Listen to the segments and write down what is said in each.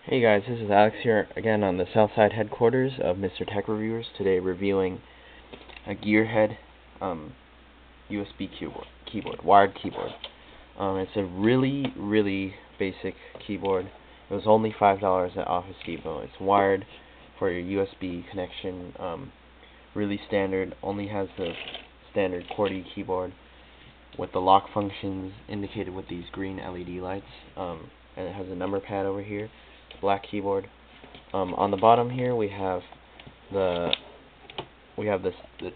Hey guys, this is Alex here again on the Southside headquarters of Mr. Tech Reviewers. Today reviewing a Gearhead USB keyboard, wired keyboard. It's a really basic keyboard. It was only $5 at Office Depot. It's wired for your USB connection. Really standard. Only has the standard QWERTY keyboard with the lock functions indicated with these green LED lights. And it has a number pad over here. Black keyboard. On the bottom here we have the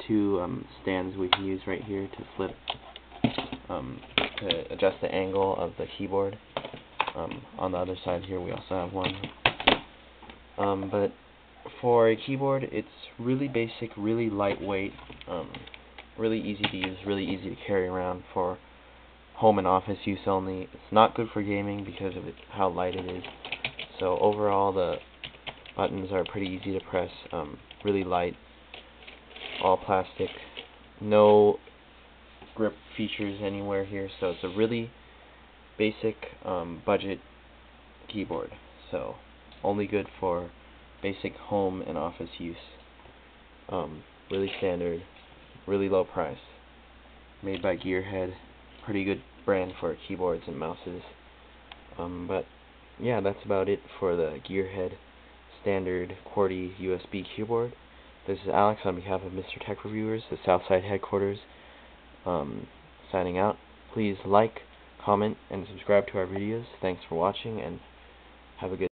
two stands we can use right here to flip to adjust the angle of the keyboard. On the other side here we also have one. But for a keyboard, it's really basic, really lightweight, really easy to use, really easy to carry around for home and office use only. It's not good for gaming because of how light it is. So overall, the buttons are pretty easy to press, really light, all plastic, no grip features anywhere here. So it's a really basic budget keyboard. So only good for basic home and office use. Really standard, really low price. Made by Gearhead, pretty good brand for keyboards and mouses. But yeah, that's about it for the Gearhead standard QWERTY USB keyboard. This is Alex on behalf of Mr. Tech Reviewers, the Southside headquarters, signing out. Please like, comment, and subscribe to our videos. Thanks for watching, and have a good